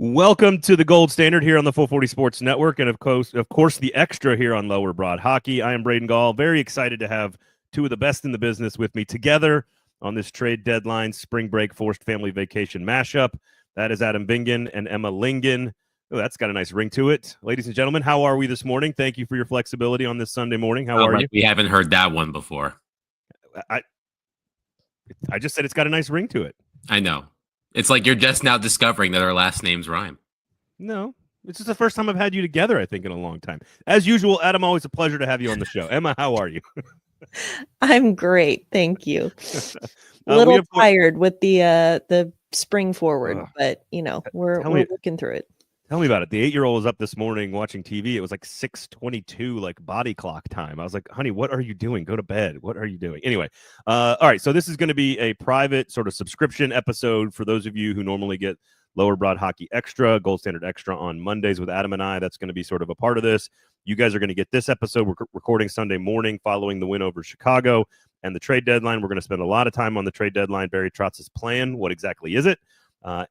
Welcome to the Gold Standard here on the Full 40 Sports Network, and of course, the extra here on Lower Broad Hockey. I am Braden Gall, very excited to have two of the best in the business with me together on this trade deadline spring break forced family vacation mashup. That is Adam Vingan and Emma Lingan. Oh, that's got a nice ring to it. Ladies and gentlemen, how are we this morning? Thank you for your flexibility on this Sunday morning. How are you? We haven't heard that one before. I just said it's got a nice ring to it. I know. It's like you're just now discovering that our last names rhyme. No, this is the first time I've had you together, I think, in a long time. As usual, Adam, always a pleasure to have you on the show. Emma, how are you? I'm great, thank you. A little tired with the spring forward, but we're working through it. Tell me about it. The 8-year-old was up this morning watching TV. It was like 6:22, like body clock time. I was like, honey, what are you doing? Go to bed. What are you doing? Anyway, all right. So this is going to be a private sort of subscription episode for those of you who normally get Lower Broad Hockey Extra, Gold Standard Extra on Mondays with Adam and I. That's going to be sort of a part of this. You guys are going to get this episode. We're recording Sunday morning following the win over Chicago and the trade deadline. We're going to spend a lot of time on the trade deadline. Barry Trotz's plan. What exactly is it?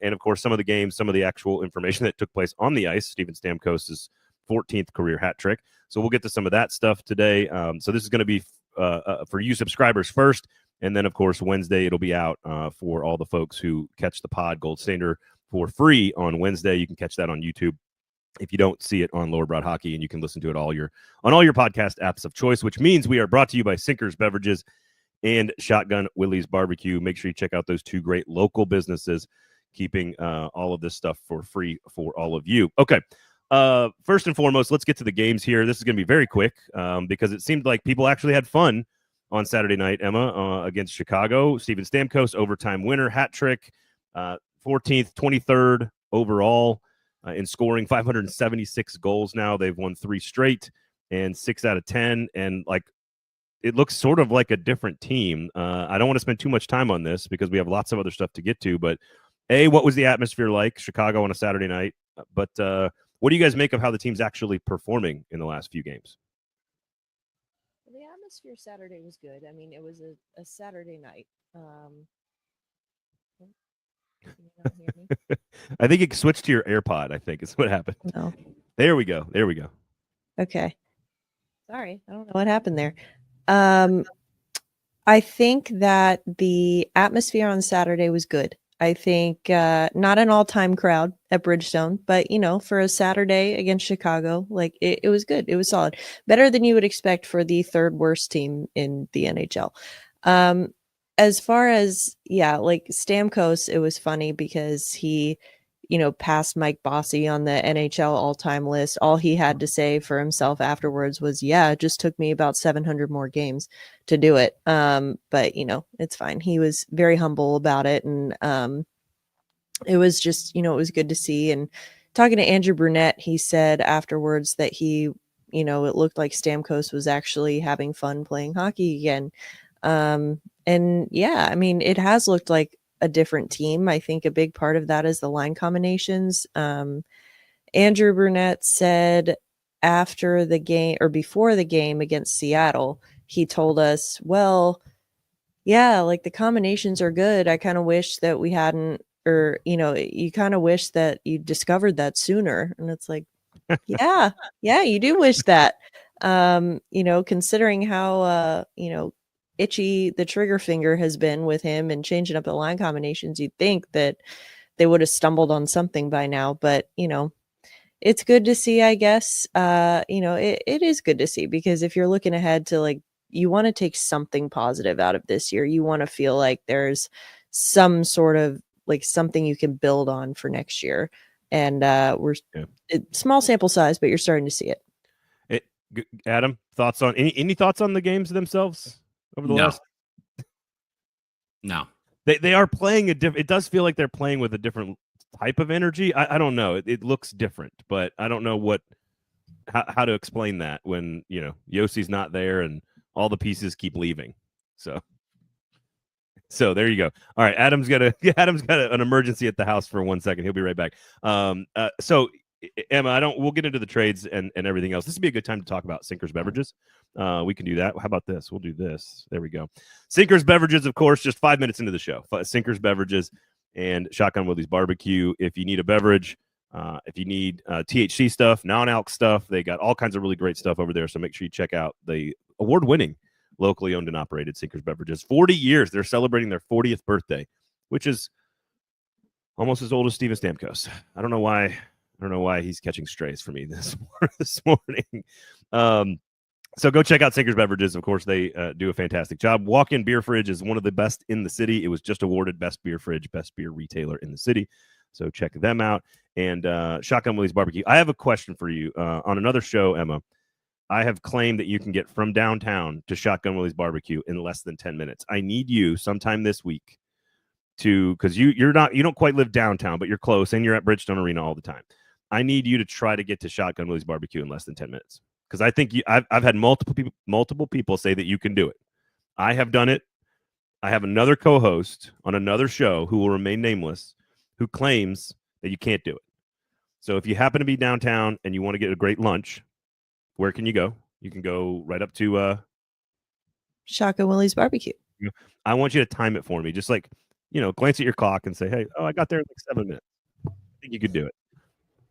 And, of course, some of the games, some of the actual information that took place on the ice, Steven Stamkos' 14th career hat trick. So we'll get to some of that stuff today. So this is going to be for you subscribers first. And then, of course, Wednesday it'll be out for all the folks who catch the pod Gold Standard for free on Wednesday. You can catch that on YouTube if you don't see it on Lower Broad Hockey, and you can listen to it on all your podcast apps of choice, which means we are brought to you by Sinkers Beverages and Shotgun Willie's Barbecue. Make sure you check out those two great local businesses, keeping all of this stuff for free for all of you. Okay. First and foremost, let's get to the games here. This is going to be very quick because it seemed like people actually had fun on Saturday night, Emma, against Chicago. Steven Stamkos, overtime winner, hat trick, 14th, 23rd overall in scoring, 576 goals now. They've won 3 straight and 6 out of 10. And it looks sort of like a different team. I don't want to spend too much time on this because we have lots of other stuff to get to, but what was the atmosphere like, Chicago on a Saturday night? But what do you guys make of how the team's actually performing in the last few games? The atmosphere Saturday was good. I mean, it was a Saturday night. Can you not hear me? I think it switched to your AirPod, I think is what happened. No. There we go. Okay. Sorry, I don't know what happened there. I think that the atmosphere on Saturday was good. I think not an all-time crowd at Bridgestone, but, for a Saturday against Chicago, it was good. It was solid. Better than you would expect for the third worst team in the NHL. As far as, Stamkos, it was funny because he, passed Mike Bossy on the NHL all-time list. All he had to say for himself afterwards was, it just took me about 700 more games to do it. But, it's fine. He was very humble about it. And it was just, it was good to see. And talking to Andrew Brunette, he said afterwards that he, it looked like Stamkos was actually having fun playing hockey again. And yeah, I mean, it has looked like a different team. I think a big part of that is the line combinations. Andrew Brunette said after the game or before the game against Seattle, he told us, well, yeah, the combinations are good. I kind of wish that we hadn't, or, you kind of wish that you discovered that sooner. And it's like, yeah, you do wish that, considering how, itchy the trigger finger has been with him and changing up the line combinations, you'd think that they would have stumbled on something by now, but it's good to see, I guess. It is good to see because if you're looking ahead to you want to take something positive out of this year, you want to feel like there's some sort of something you can build on for next year. And small sample size, but you're starting to see it. Adam, thoughts on any thoughts on the games themselves? Over the last? No. They are playing it does feel like they're playing with a different type of energy. I don't know. It looks different, but I don't know how to explain that when, Yossi's not there and all the pieces keep leaving. So there you go. All right. Adam's got an emergency at the house for 1 second. He'll be right back. So Emma, we'll get into the trades and everything else. This would be a good time to talk about Sinkers Beverages. We can do that. How about this? We'll do this. There we go. Sinkers Beverages, of course, just 5 minutes into the show. Sinkers Beverages and Shotgun Willie's Barbecue. If you need a beverage, If you need THC stuff, non-alc stuff, they got all kinds of really great stuff over there. So make sure you check out the award-winning, locally owned and operated Sinkers Beverages. 40 years. They're celebrating their 40th birthday, which is almost as old as Steven Stamkos. I don't know why he's catching strays for me this morning. So go check out Sinkers Beverages. Of course, they do a fantastic job. Walk-in Beer Fridge is one of the best in the city. It was just awarded Best Beer Fridge, Best Beer Retailer in the city. So check them out. And Shotgun Willie's Barbecue. I have a question for you. On another show, Emma, I have claimed that you can get from downtown to Shotgun Willie's Barbecue in less than 10 minutes. I need you sometime this week because you don't quite live downtown, but you're close and you're at Bridgestone Arena all the time. I need you to try to get to Shotgun Willie's Barbecue in less than 10 minutes. Because I think I've had multiple people say that you can do it. I have done it. I have another co-host on another show who will remain nameless who claims that you can't do it. So if you happen to be downtown and you want to get a great lunch, where can you go? You can go right up to Shotgun Willie's Barbecue. I want you to time it for me. Just like, glance at your clock and say, hey, I got there in like 7 minutes. I think you could do it.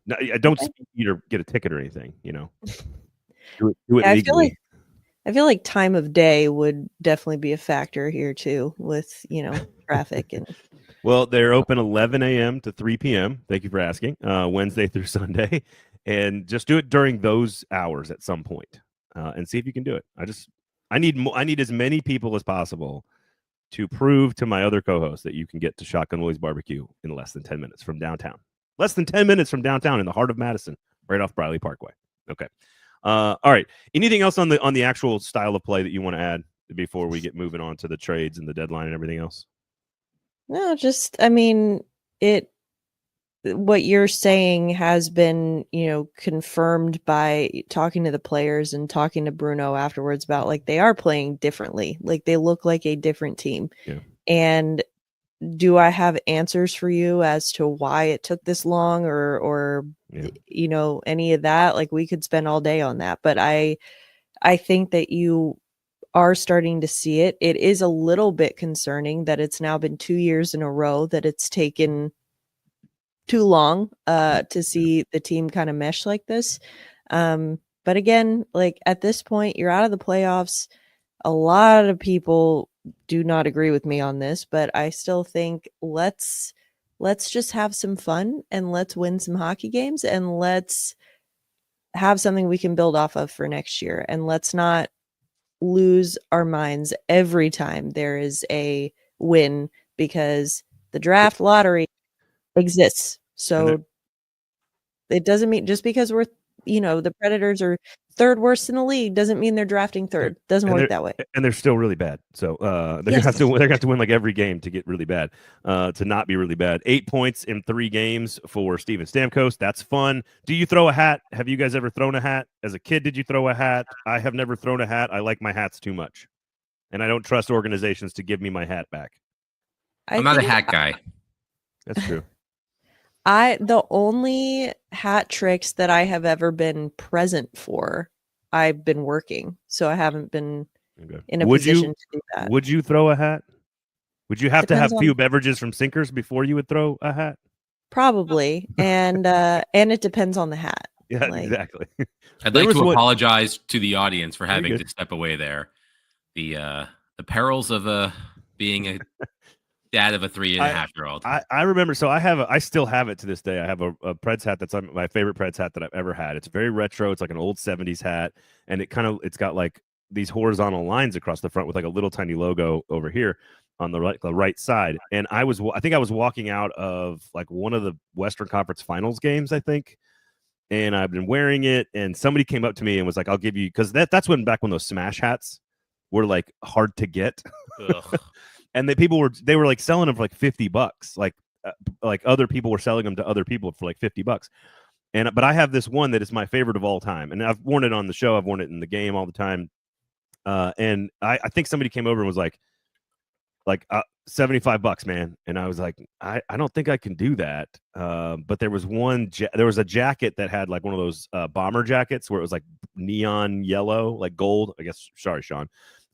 No, I don't speed or get a ticket or anything, Do it legally. I feel like time of day would definitely be a factor here too, with traffic and. Well, they're open 11 a.m. to 3 p.m. Thank you for asking. Wednesday through Sunday, and just do it during those hours at some point, and see if you can do it. I need as many people as possible to prove to my other co-hosts that you can get to Shotgun Willie's Barbecue in less than 10 minutes from downtown. Less than 10 minutes from downtown in the heart of Madison, right off Briley Parkway. Okay. All right. Anything else on the actual style of play that you want to add before we get moving on to the trades and the deadline and everything else? No, what you're saying has been, confirmed by talking to the players and talking to Bruno afterwards about like they are playing differently. Like they look like a different team. Yeah. And do I have answers for you as to why it took this long or any of that? Like we could spend all day on that, but I think that you are starting to see it. It is a little bit concerning that it's now been 2 years in a row that it's taken too long to see the team kind of mesh like this. But again, like at this point, you're out of the playoffs. A lot of people do not agree with me on this, but I still think let's just have some fun and let's win some hockey games and let's have something we can build off of for next year. And let's not lose our minds every time there is a win because the draft lottery exists. So it doesn't mean just because we're, the Predators are third worst in the league doesn't mean they're drafting third. Doesn't work that way. And they're still really bad. So they're gonna have to win like every game to get really bad, to not be really bad. 8 points in 3 games for Steven Stamkos. That's fun. Do you throw a hat? Have you guys ever thrown a hat? As a kid, did you throw a hat? I have never thrown a hat. I like my hats too much. And I don't trust organizations to give me my hat back. I'm not a hat guy. That's true. The only hat tricks that I have ever been present for, I've been working. So I haven't been in a position to do that. Would you throw a hat? Would you have to have few beverages from Sinkers before you would throw a hat? Probably. And it depends on the hat. Yeah, exactly. I'd like to apologize to the audience for having to step away there. The perils of being a dad of a 3.5-year-old. I remember. So I still have it to this day. I have a Preds hat that's my favorite Preds hat that I've ever had. It's very retro. It's like an old 70s hat, and it's got like these horizontal lines across the front with like a little tiny logo over here on the right side. And I think I was walking out of like one of the Western Conference Finals games, I think, and I've been wearing it. And somebody came up to me and was like, "I'll give you," because that's back when those Smash hats were like hard to get. And they were like selling them for like $50, like other people were selling them to other people for like $50. But I have this one that is my favorite of all time, and I've worn it on the show. I've worn it in the game all the time. And I think somebody came over and was like $75, man. And I was like, I don't think I can do that. But there was a jacket that had like one of those bomber jackets where it was like neon yellow, like gold. I guess. Sorry, Sean,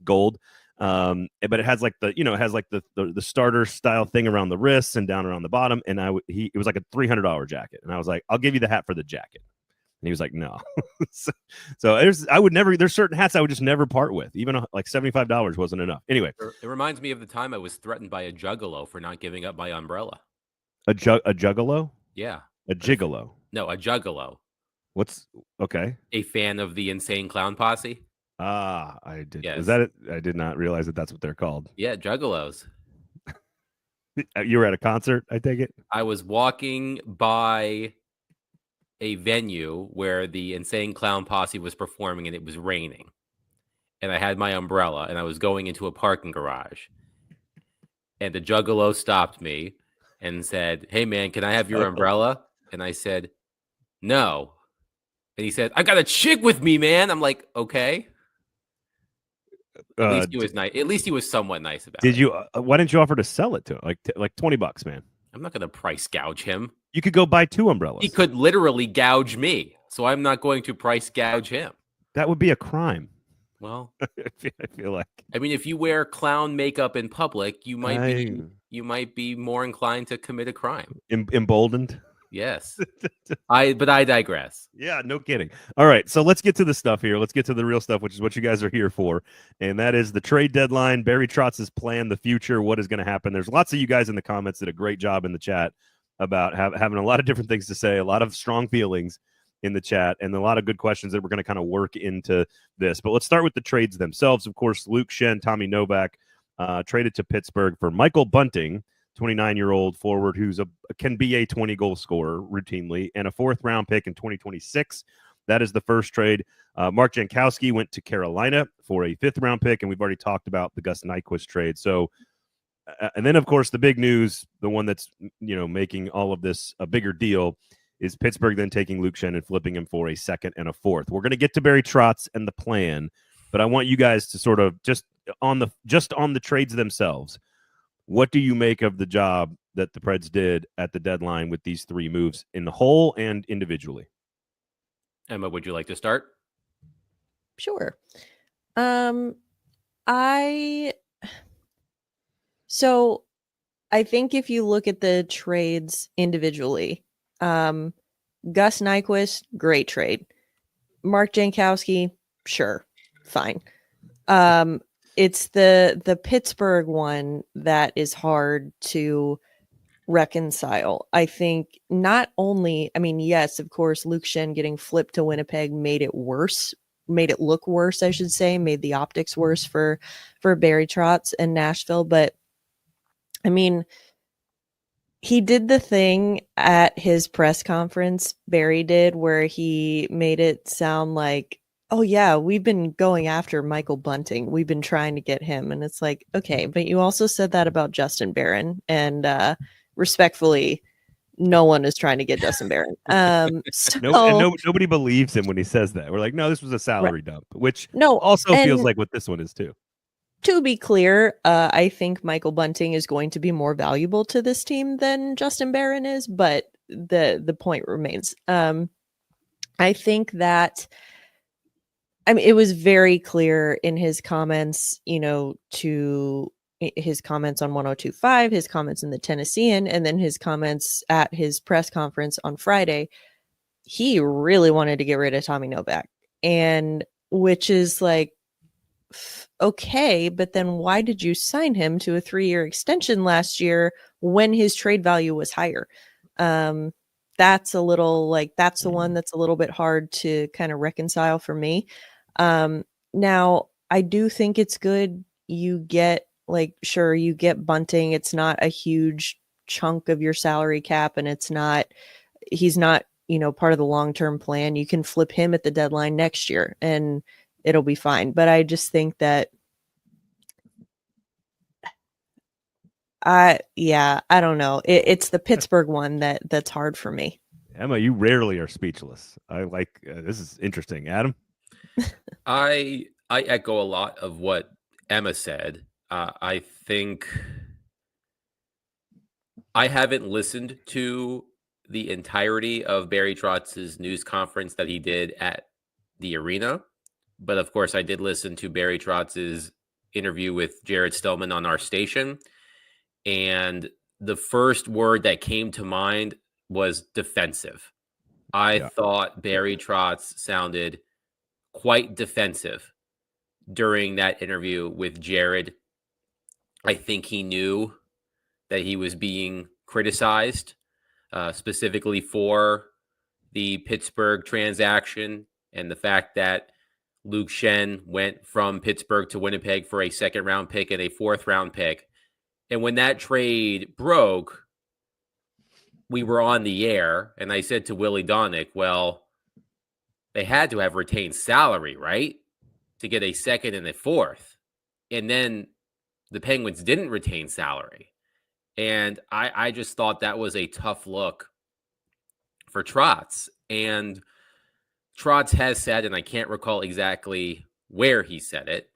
gold. But it has like the starter style thing around the wrists and down around the bottom. And it was like a $300 jacket. And I was like, I'll give you the hat for the jacket. And he was like, no. so there's certain hats I would just never part with. Even like $75 wasn't enough. Anyway. It reminds me of the time I was threatened by a juggalo for not giving up my umbrella. A juggalo? Yeah. A gigolo? No, a juggalo. What's okay? A fan of the Insane Clown Posse? I did. Yes. Is that it? I did not realize that's what they're called. Yeah, juggalos. You were at a concert, I take it? I was walking by a venue where the Insane Clown Posse was performing and it was raining. And I had my umbrella and I was going into a parking garage. And the juggalo stopped me and said, "Hey man, can I have your umbrella?" And I said, "No." And he said, "I got a chick with me, man." I'm like, "Okay." At least he was nice. At least he was somewhat nice about it. Did you? Why didn't you offer to sell it to him? Like $20, man. I'm not going to price gouge him. You could go buy 2 umbrellas. He could literally gouge me, so I'm not going to price gouge him. That would be a crime. Well, I feel like. I mean, if you wear clown makeup in public, you might be more inclined to commit a crime. Emboldened. Yes. But I digress. Yeah, no kidding. All right, so let's get to the stuff here. Let's get to the real stuff, which is what you guys are here for, and that is the trade deadline. Barry Trotz's plan, the future, what is going to happen. There's lots of you guys in the comments that did a great job in the chat about having a lot of different things to say, a lot of strong feelings in the chat, and a lot of good questions that we're going to kind of work into this. But let's start with the trades themselves. Of course, Luke Schenn, Tommy Novak traded to Pittsburgh for Michael Bunting, 29-year-old forward who's can be a 20-goal scorer routinely, and a 4th-round pick in 2026. That is the first trade. Mark Jankowski went to Carolina for a 5th-round pick, and we've already talked about the Gus Nyquist trade. So, and then, of course, the big news, the one that's making all of this a bigger deal, is Pittsburgh then taking Luke Schenn and flipping him for a 2nd and a 4th. We're going to get to Barry Trotz and the plan, but I want you guys to sort of just on the trades themselves. What do you make of the job that the Preds did at the deadline with these 3 moves in the whole and individually? Emma, would you like to start? Sure. I think if you look at the trades individually, Gus Nyquist, great trade. Mark Jankowski, sure, fine. It's the Pittsburgh one that is hard to reconcile. I think not only, yes, of course, Luke Schenn getting flipped to Winnipeg made it look worse, I should say, made the optics worse for Barry Trotz and Nashville. But I mean, he did the thing at his press conference, Barry did, where he made it sound like, oh yeah, we've been going after Michael Bunting. We've been trying to get him. And it's like, okay, but you also said that about Justin Barron. And respectfully, no one is trying to get Justin Barron. Nobody believes him when he says that. We're like, no, this was a salary dump, which also feels like what this one is too. To be clear, I think Michael Bunting is going to be more valuable to this team than Justin Barron is, but the point remains. I think that it was very clear in his comments, to his comments on 102.5, his comments in the Tennessean, and then his comments at his press conference on Friday. He really wanted to get rid of Tommy Novak, and which is like, okay, but then why did you sign him to a 3-year extension last year when his trade value was higher? That's a little that's the one that's a little bit hard to kind of reconcile for me. Now I do think it's good. You get you get Bunting. It's not a huge chunk of your salary cap, and he's not, part of the long-term plan. You can flip him at the deadline next year and it'll be fine. But I just think that I don't know. It's the Pittsburgh one that's hard for me. Emma, you rarely are speechless. I like this is interesting. Adam? I echo a lot of what Emma said. I think I haven't listened to the entirety of Barry Trotz's news conference that he did at the arena, but of course I did listen to Barry Trotz's interview with Jared Stillman on our station. And the first word that came to mind was defensive. I thought Barry Trotz sounded quite defensive during that interview with Jared. I think he knew that he was being criticized, specifically for the Pittsburgh transaction and the fact that Luke Schenn went from Pittsburgh to Winnipeg for a second-round pick and a fourth-round pick. And when that trade broke, we were on the air, and I said to Willie Donnick, well, they had to have retained salary, right, to get a second and a fourth. And then the Penguins didn't retain salary. And I just thought that was a tough look for Trotz. And Trotz has said, and I can't recall exactly where he said it,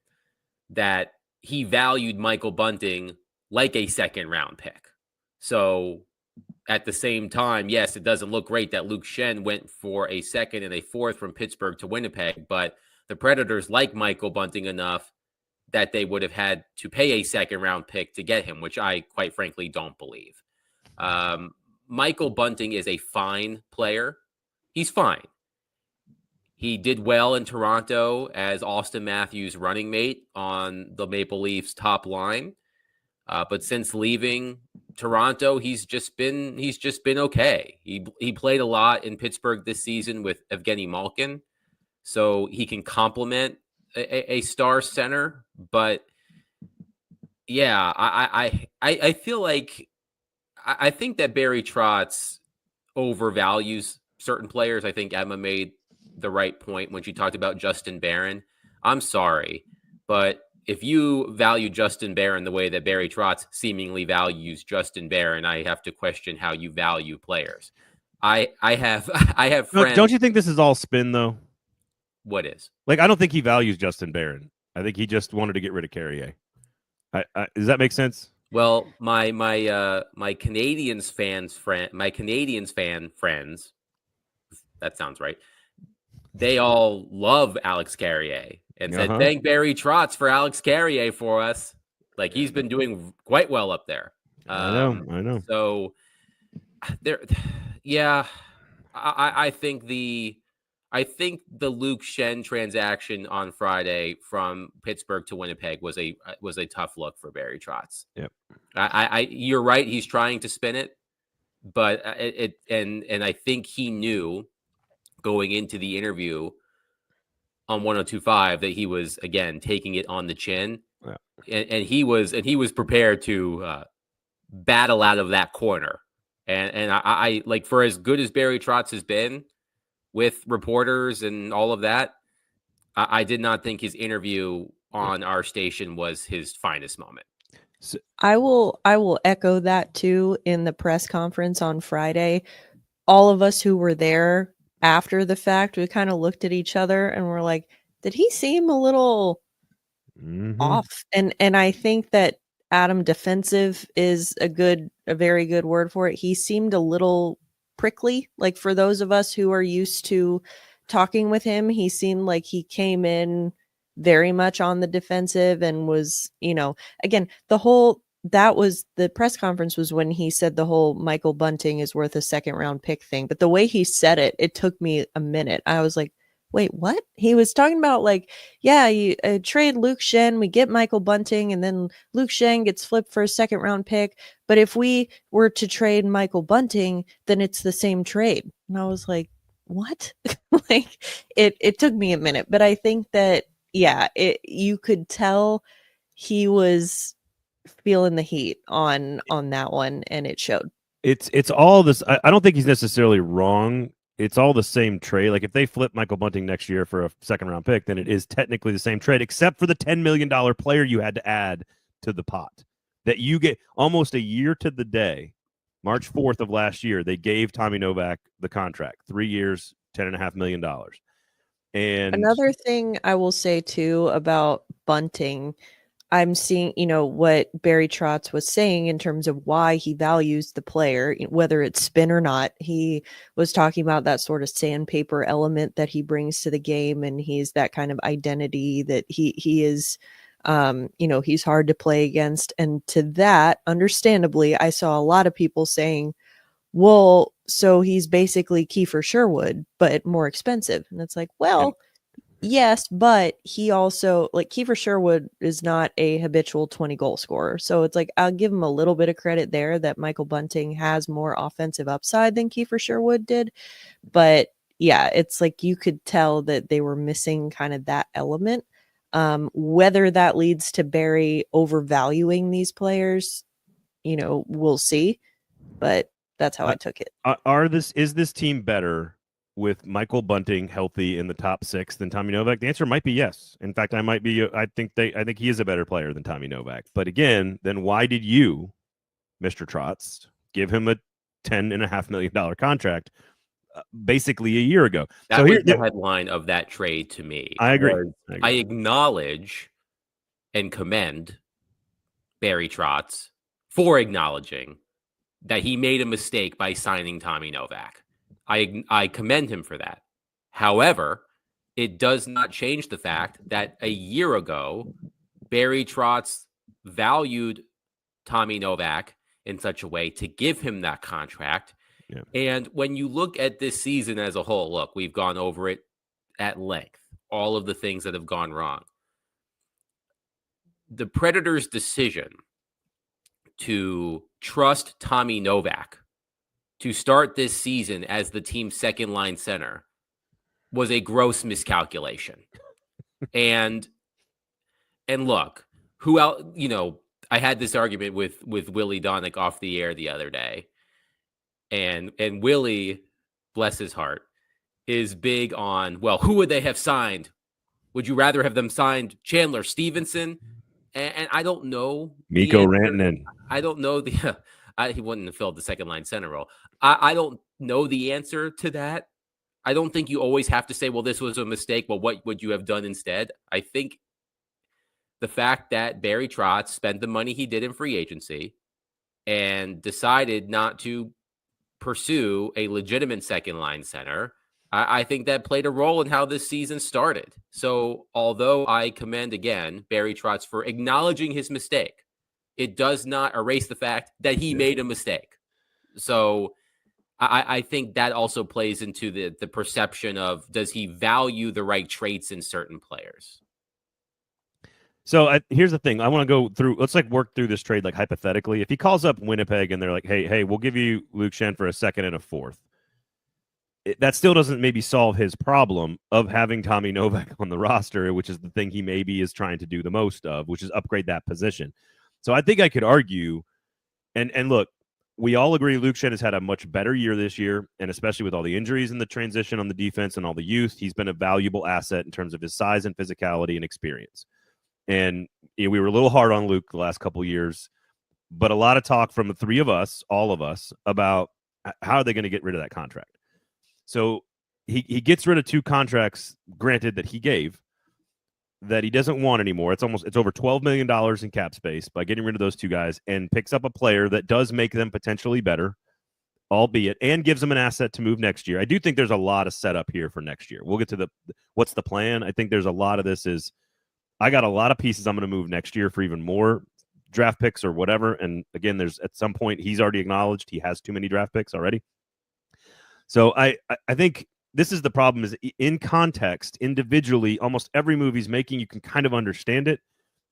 that he valued Michael Bunting like a second-round pick. So at the same time, yes, it doesn't look great that Luke Schenn went for a second and a fourth from Pittsburgh to Winnipeg, but the Predators like Michael Bunting enough that they would have had to pay a second-round pick to get him, which I, quite frankly, don't believe. Michael Bunting is a fine player. He's fine. He did well in Toronto as Austin Matthews' running mate on the Maple Leafs top line. But since leaving Toronto, he's just been okay. He played a lot in Pittsburgh this season with Evgeny Malkin, so he can complement a star center. But yeah, I feel like I think that Barry Trotz overvalues certain players. I think Emma made the right point when she talked about Justin Barron. I'm sorry, but if you value Justin Barron the way that Barry Trotz seemingly values Justin Barron, I have to question how you value players. I have friends. Don't you think this is all spin though? What is? Like, I don't think he values Justin Barron. I think he just wanted to get rid of Carrier. Does that make sense? Well, my Canadians fan friends, that sounds right. They all love Alex Carrier and said, thank Barry Trotz for Alex Carrier for us. Like, he's been doing quite well up there. I know. So there, yeah, I think the Luke Schenn transaction on Friday from Pittsburgh to Winnipeg was a tough look for Barry Trotz. Yep. You're right. He's trying to spin it, but and I think he knew going into the interview on 102.5 that he was, again, taking it on the chin. Yeah. And he was prepared to battle out of that corner. And I like, for as good as Barry Trotz has been with reporters and all of that, I did not think his interview on our station was his finest moment. So, I will echo that too. In the press conference on Friday, all of us who were there after the fact, we kind of looked at each other and we're like, did he seem a little off? And I think that Adam, defensive is a very good word for it. He seemed a little prickly. Like, for those of us who are used to talking with him, he seemed like he came in very much on the defensive and was, again, the press conference was when he said the whole Michael Bunting is worth a second round pick thing. But the way he said it, it took me a minute. I was like, wait, what? He was talking about, like, yeah, you trade Luke Schenn, we get Michael Bunting, and then Luke Schenn gets flipped for a second round pick. But if we were to trade Michael Bunting, then it's the same trade. And I was like, what? Like, it took me a minute. But I think that, yeah, you could tell he was feeling the heat on that one, and it showed. It's all this. I don't think he's necessarily wrong. It's all the same trade. Like, if they flip Michael Bunting next year for a second round pick, then it is technically the same trade, except for the $10 million player you had to add to the pot that you get almost a year to the day. March 4th of last year, they gave Tommy Novak the contract, 3 years, $10.5 million. And another thing I will say too about Bunting, I'm seeing, what Barry Trotz was saying in terms of why he values the player, whether it's spin or not. He was talking about that sort of sandpaper element that he brings to the game, and he's that kind of identity that he is He's hard to play against. And to that, understandably, I saw a lot of people saying, well, so he's basically Kiefer Sherwood, but more expensive. And it's like, well, yes, but he also, like, Kiefer Sherwood is not a habitual 20 goal scorer. So it's like, I'll give him a little bit of credit there that Michael Bunting has more offensive upside than Kiefer Sherwood did. But yeah, it's like you could tell that they were missing kind of that element. Whether that leads to Barry overvaluing these players, we'll see. But that's how I took it. Is this team better with Michael Bunting healthy in the top 6 than Tommy Novak? The answer might be yes. In fact, I think he is a better player than Tommy Novak. But again, then why did you, Mr. Trotz, give him a $10.5 million contract basically a year ago? That was the headline of that trade to me. I agree. I acknowledge and commend Barry Trotz for acknowledging that he made a mistake by signing Tommy Novak. I commend him for that. However, it does not change the fact that a year ago, Barry Trotz valued Tommy Novak in such a way to give him that contract. Yeah. And when you look at this season as a whole, look, we've gone over it at length, all of the things that have gone wrong. The Predators' decision to trust Tommy Novak to start this season as the team's second line center was a gross miscalculation. and look, who else, I had this argument with Willie Donick off the air the other day. And Willie, bless his heart, is big on, well, who would they have signed? Would you rather have them signed Chandler Stevenson? And I don't know. Mikko Rantanen. I don't know he wouldn't have filled the second line center role. I don't know the answer to that. I don't think you always have to say, well, this was a mistake. Well, what would you have done instead? I think the fact that Barry Trotz spent the money he did in free agency and decided not to pursue a legitimate second line center, I think that played a role in how this season started. So although I commend again Barry Trotz for acknowledging his mistake, it does not erase the fact that he made a mistake. So I think that also plays into the perception of, does he value the right traits in certain players? So here's the thing. I want to go through, let's work through this trade hypothetically. If he calls up Winnipeg and they're like, hey, we'll give you Luke Schenn for a second and a fourth, that still doesn't maybe solve his problem of having Tommy Novak on the roster, which is the thing he maybe is trying to do the most of, which is upgrade that position. So I think I could argue, and look, we all agree Luke Schenn has had a much better year this year, and especially with all the injuries and the transition on the defense and all the youth, he's been a valuable asset in terms of his size and physicality and experience. And we were a little hard on Luke the last couple of years, but a lot of talk from the three of us, all of us, about how are they going to get rid of that contract. So he gets rid of 2 contracts, granted, that he gave, that he doesn't want anymore. It's over $12 million in cap space by getting rid of those 2 guys, and picks up a player that does make them potentially better, albeit, and gives them an asset to move next year. I do think there's a lot of setup here for next year. We'll get to what's the plan. I think there's a lot of this is, I got a lot of pieces I'm going to move next year for even more draft picks or whatever. And again, there's at some point, he's already acknowledged he has too many draft picks already. So I think this is the problem, is in context, individually, almost every move he's making, you can kind of understand it.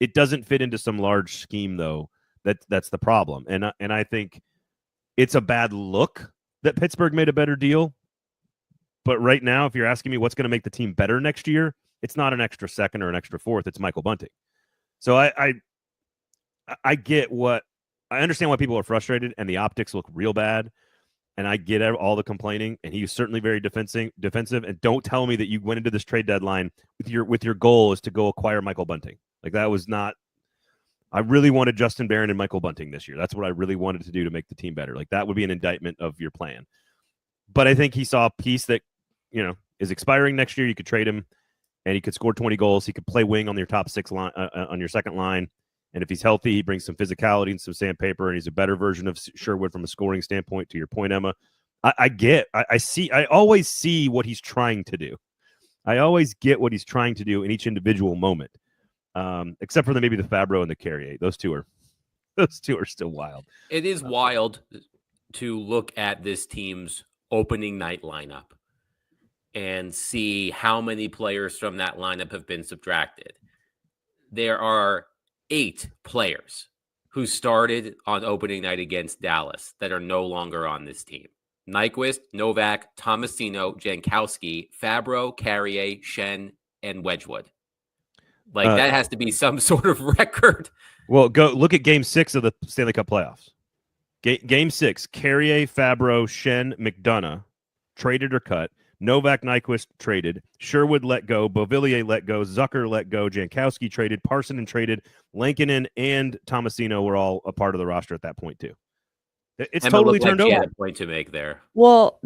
It doesn't fit into some large scheme, though. That's the problem. And I think it's a bad look that Pittsburgh made a better deal. But right now, if you're asking me what's going to make the team better next year, it's not an extra second or an extra fourth. It's Michael Bunting. So I understand why people are frustrated, and the optics look real bad. And I get all the complaining, and he's certainly very defensive. And don't tell me that you went into this trade deadline with your goal is to go acquire Michael Bunting. That was not. I really wanted Justin Barron and Michael Bunting this year. That's what I really wanted to do to make the team better. That would be an indictment of your plan. But I think he saw a piece that is expiring next year. You could trade him, and he could score 20 goals. He could play wing on your top 6 line, on your second line. And if he's healthy, he brings some physicality and some sandpaper, and he's a better version of Sherwood from a scoring standpoint, to your point, Emma. I always see what he's trying to do. I always get what he's trying to do in each individual moment. except for maybe the Fabro and the Carrier. Those two are still wild. It is wild to look at this team's opening night lineup and see how many players from that lineup have been subtracted. There are 8 players who started on opening night against Dallas that are no longer on this team. Nyquist, Novak, Tomasino, Jankowski, Fabro, Carrier, Schenn, and Wedgwood. Like, that has to be some sort of record. Well, go look at Game 6 of the Stanley Cup playoffs. Game 6, Carrier, Fabro, Schenn, McDonough, traded or cut. Novak, Nyquist, traded. Sherwood let go. Beauvillier let go. Zucker let go. Jankowski traded. Parsonen traded. Lankinen and Tomasino were all a part of the roster at that point, too. It's totally turned over. Had a point to make there. Well,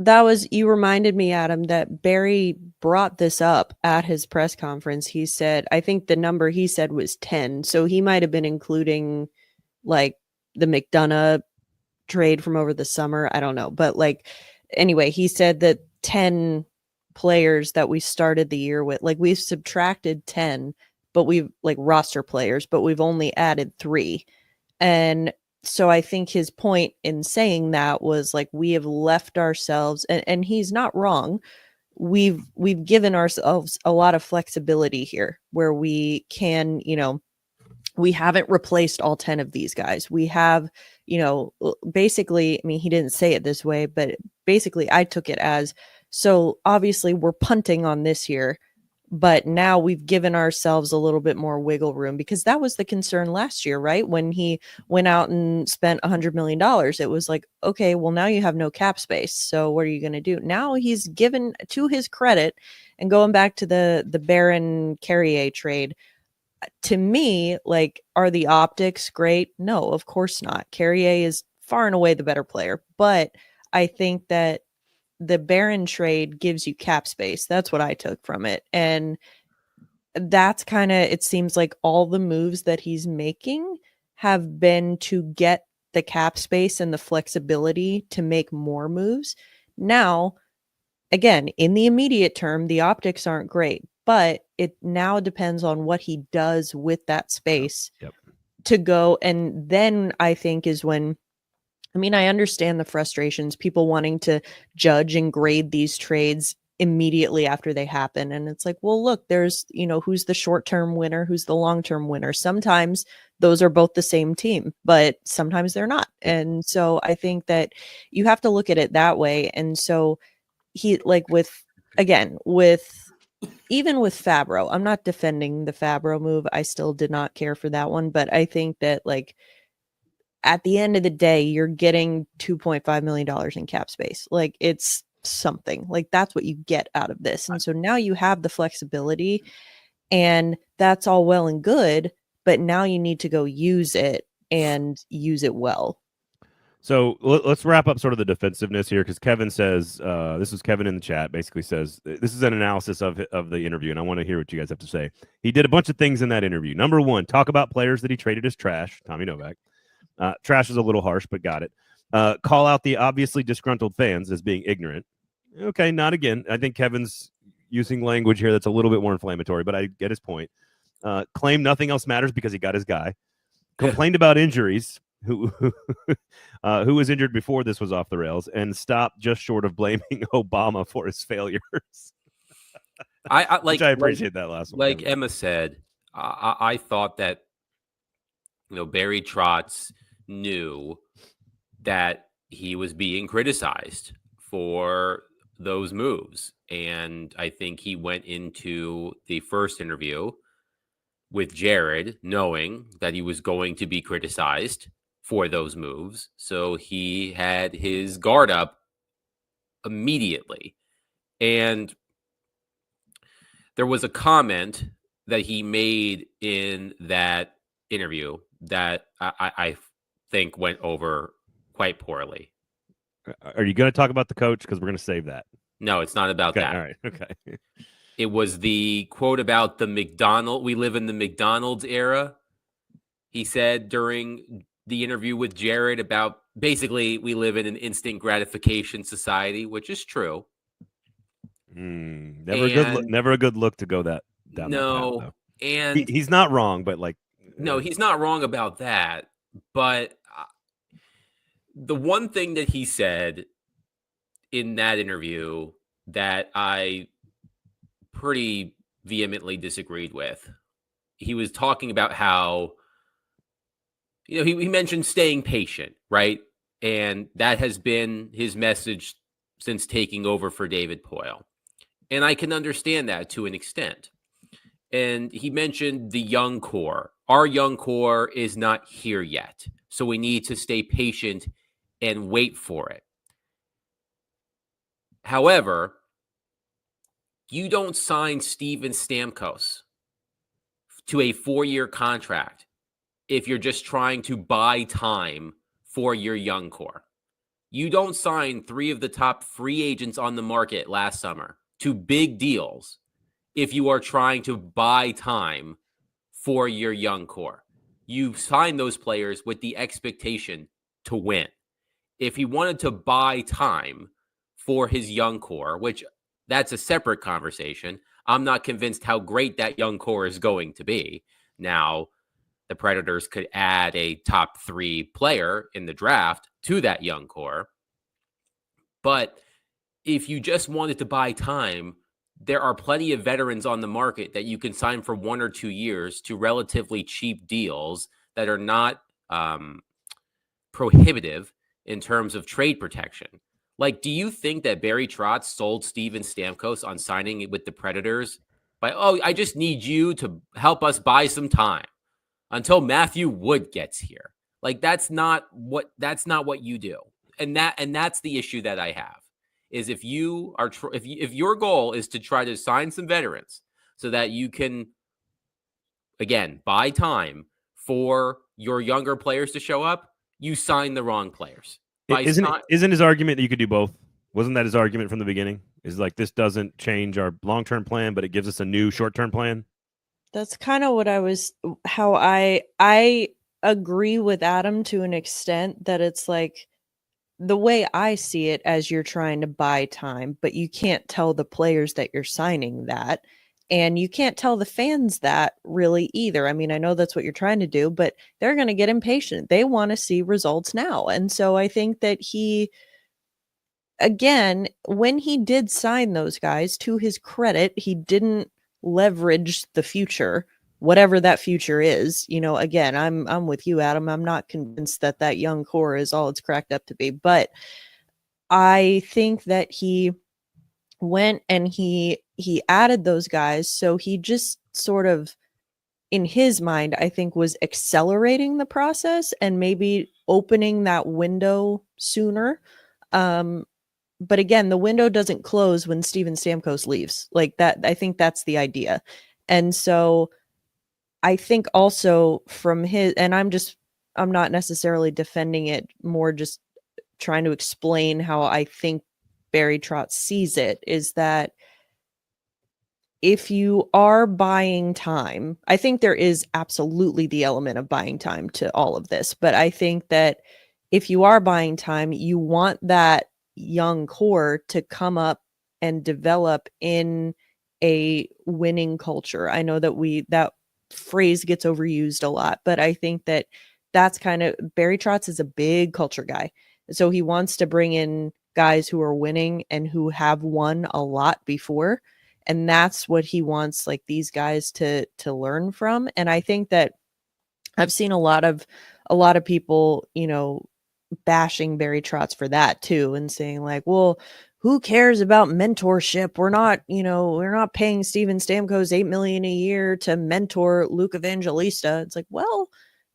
you reminded me, Adam, that Barry brought this up at his press conference. He said, I think the number he said was 10. So he might have been including like the McDonough trade from over the summer. I don't know. But like, anyway, he said that 10 players that we started the year with, like we've subtracted 10, but we've like roster players, but we've only added 3. And so I think his point in saying that was like, we have left ourselves, and he's not wrong. We've given ourselves a lot of flexibility here where we can, we haven't replaced all 10 of these guys. We have, basically, I mean, he didn't say it this way, but basically I took it as, so obviously we're punting on this year, but now we've given ourselves a little bit more wiggle room, because that was the concern last year, right? When he went out and spent $100 million, it was like, okay, well, now you have no cap space. So what are you going to do? Now he's given, to his credit, and going back to the Barron Carrier trade, to me, like, are the optics great? No, of course not. Carrier is far and away the better player, but I think that the Barron trade gives you cap space. That's what I took from it. And that's kind of, it seems like all the moves that he's making have been to get the cap space and the flexibility to make more moves. Now, again, in the immediate term, the optics aren't great, but it now depends on what he does with that space to go. And then I think is when, I mean, I understand the frustrations, people wanting to judge and grade these trades immediately after they happen. And it's like, well, look, there's, who's the short-term winner, who's the long-term winner. Sometimes those are both the same team, but sometimes they're not. And so I think that you have to look at it that way. And so he, like even with Fabro, I'm not defending the Fabro move. I still did not care for that one, but I think that like, at the end of the day, you're getting $2.5 million in cap space. Like, it's something, like that's what you get out of this. And so now you have the flexibility, and that's all well and good, but now you need to go use it and use it well. So let's wrap up sort of the defensiveness here, because Kevin says, this is Kevin in the chat, basically says, this is an analysis of the interview, and I want to hear what you guys have to say. He did a bunch of things in that interview. Number 1, talk about players that he traded as trash, Tommy Novak. Trash is a little harsh, but got it. Call out the obviously disgruntled fans as being ignorant. Okay, not again. I think Kevin's using language here that's a little bit more inflammatory, but I get his point. Claim nothing else matters because he got his guy. Complained about injuries. Who was injured before this was off the rails, and stopped just short of blaming Obama for his failures. I appreciate that last one. Like Emma said, I thought that Barry Trotz knew that he was being criticized for those moves. And I think he went into the first interview with Jared knowing that he was going to be criticized for those moves. So he had his guard up immediately. And there was a comment that he made in that interview that I think went over quite poorly. Are you going to talk about the coach? Because we're going to save that. No, it's not about that. All right. Okay. It was the quote about the we live in the McDonald's era. He said during the interview with Jared about basically we live in an instant gratification society, which is true. Never a good look to go down. No. That path, And he's not wrong, but like, no, he's not wrong about that. But the one thing that he said in that interview that I pretty vehemently disagreed with, he was talking about how, he mentioned staying patient, right? And that has been his message since taking over for David Poile. And I can understand that to an extent. And he mentioned the young core. Our young core is not here yet. So we need to stay patient and wait for it. However, you don't sign Steven Stamkos to a 4-year contract if you're just trying to buy time for your young core. You don't sign 3 of the top free agents on the market last summer to big deals if you are trying to buy time for your young core. You sign those players with the expectation to win. If he wanted to buy time for his young core, which that's a separate conversation, I'm not convinced how great that young core is going to be. Now, the Predators could add a top 3 player in the draft to that young core. But if you just wanted to buy time, there are plenty of veterans on the market that you can sign for 1 or 2 years to relatively cheap deals that are not prohibitive in terms of trade protection. Like, do you think that Barry Trotz sold Steven Stamkos on signing it with the Predators by, I just need you to help us buy some time until Matthew Wood gets here? Like, that's not what you do. And that's the issue that I have, is if you are if your goal is to try to sign some veterans so that you can, again, buy time for your younger players to show up, you sign the wrong players. Isn't his argument that you could do both? Wasn't that his argument from the beginning? Is like, this doesn't change our long-term plan, but it gives us a new short-term plan? That's kind of how I agree with Adam to an extent, that it's like, the way I see it, as you're trying to buy time, but you can't tell the players that you're signing that. And you can't tell the fans that really either. I mean, I know that's what you're trying to do, but they're going to get impatient. They want to see results now. And so I think that again, when he did sign those guys, to his credit, he didn't leverage the future, whatever that future is. Again, I'm with you, Adam. I'm not convinced that young core is all it's cracked up to be, but I think that he went and he added those guys. So he just sort of, in his mind, I think, was accelerating the process and maybe opening that window sooner. But again, the window doesn't close when Steven Stamkos leaves. Like that, I think that's the idea. And so I think also from his, and I'm not necessarily defending it, more just trying to explain how I think Barry Trotz sees it, is that if you are buying time, I think there is absolutely the element of buying time to all of this. But I think that if you are buying time, you want that young core to come up and develop in a winning culture. I know that that phrase gets overused a lot, but I think that that's kind of, Barry Trotz is a big culture guy. So he wants to bring in guys who are winning and who have won a lot before. And that's what he wants, like, these guys to learn from. And I think that I've seen a lot of people, bashing Barry Trotz for that too, and saying like, well, who cares about mentorship? We're not paying Steven Stamkos $8 million a year to mentor Luke Evangelista. It's like, well,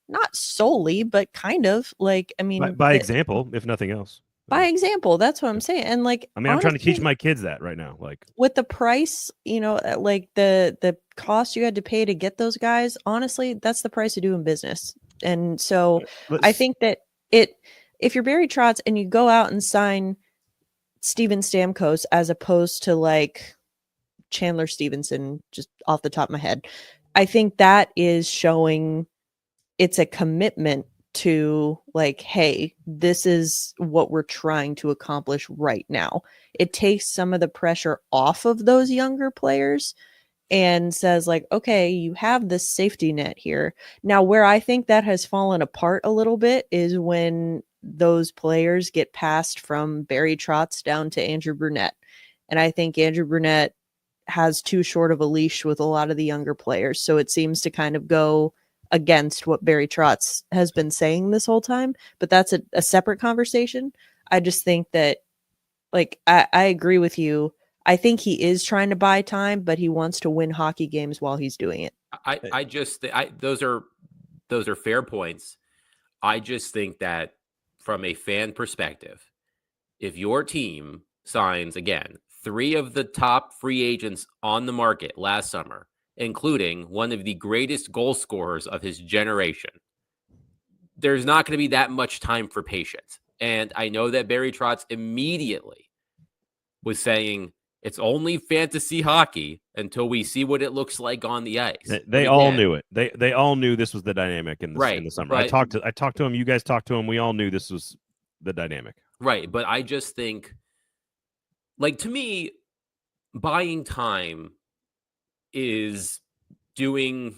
not solely, but kind of. Like, I mean, by example, if nothing else. By example, that's what I'm saying. And like, I mean, I'm trying to teach my kids that right now. Like, with the price, like the cost you had to pay to get those guys, honestly, that's the price of doing business. And so I think that if you're Barry Trotz and you go out and sign Steven Stamkos as opposed to like Chandler Stevenson, just off the top of my head, I think that is showing it's a commitment to like, hey, this is what we're trying to accomplish right now. It takes some of the pressure off of those younger players. and says like, okay, you have this safety net here. Now, where I think that has fallen apart a little bit is when those players get passed from Barry Trotz down to Andrew Brunette. And I think Andrew Brunette has too short of a leash with a lot of the younger players. So it seems to kind of go against what Barry Trotz has been saying this whole time. But that's a separate conversation. I just think that, like, I agree with you. I think he is trying to buy time, but he wants to win hockey games while he's doing it. Those are fair points. I just think that from a fan perspective, if your team signs, again, 3 of the top free agents on the market last summer, including one of the greatest goal scorers of his generation, there's not going to be that much time for patience. And I know that Barry Trotz immediately was saying it's only fantasy hockey until we see what it looks like on the ice. They all knew it. They all knew this was the dynamic in the summer. I talked to him. You guys talked to him. We all knew this was the dynamic. Right. But I just think, like, to me, buying time is doing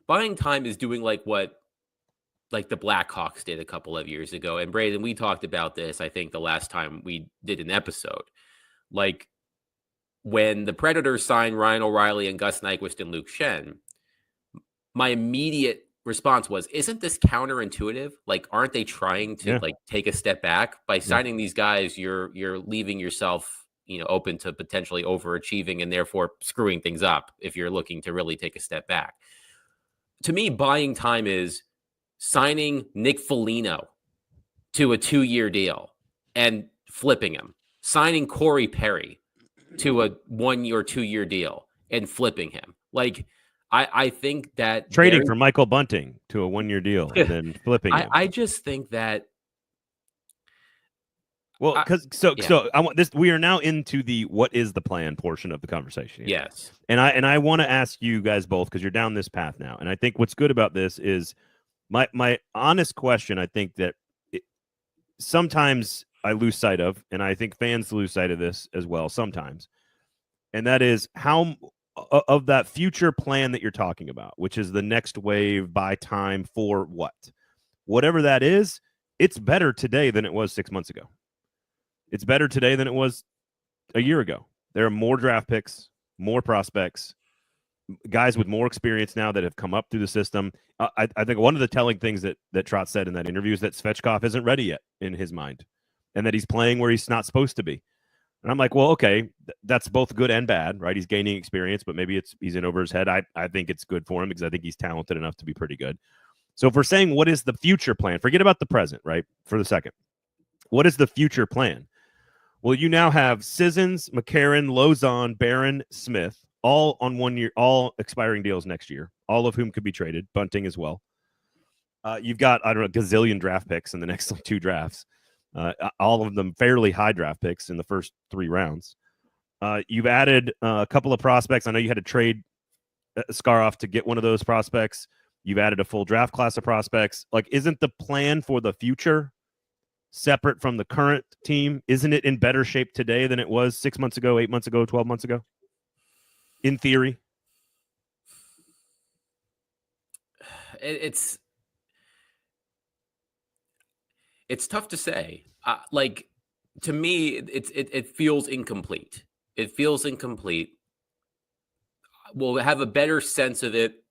like what like the Blackhawks did a couple of years ago. And Braden, we talked about this, I think, the last time we did an episode. Like, when the Predators signed Ryan O'Reilly and Gus Nyquist and Luke Schenn, my immediate response was, isn't this counterintuitive? Like, aren't they trying to like take a step back by signing these guys? You're leaving yourself, open to potentially overachieving and therefore screwing things up if you're looking to really take a step back. To me, buying time is signing Nick Foligno to a 2-year deal and flipping him, signing Corey Perry to a 1 or 2 year deal and flipping him. Like, I think that trading for Michael Bunting to a 1 year deal and then flipping him. I just think that. Well, so I want this. We are now into the what is the plan portion of the conversation here. Yes, and I want to ask you guys both, because you're down this path now, and I think what's good about this is my honest question. I think that sometimes I lose sight of, and I think fans lose sight of this as well sometimes, and that is how of that future plan that you're talking about, which is the next wave, buy time for whatever that is. It's better today than it was 6 months ago. It's better today than it was a year ago. There are more draft picks, more prospects, guys with more experience now that have come up through the system. I think one of the telling things that Trotz said in that interview is that Svechkov isn't ready yet in his mind, and that he's playing where he's not supposed to be. And I'm like, well, okay, that's both good and bad, right? He's gaining experience, but maybe he's in over his head. I think it's good for him because I think he's talented enough to be pretty good. So if we're saying what is the future plan, forget about the present, right, for the second. What is the future plan? Well, you now have Sissons, McCarron, Lozon, Barron, Smith, all on 1 year, all expiring deals next year, all of whom could be traded, Bunting as well. You've got, I don't know, a gazillion draft picks in the next 2 drafts, all of them fairly high draft picks in the first 3 rounds. You've added a couple of prospects. I know you had to trade Scaroff to get one of those prospects. You've added a full draft class of prospects. Like, isn't the plan for the future separate from the current team? Isn't it in better shape today than it was 6 months ago, 8 months ago, 12 months ago? In theory? It's tough to say. Like, to me, it feels incomplete. It feels incomplete. We'll have a better sense of it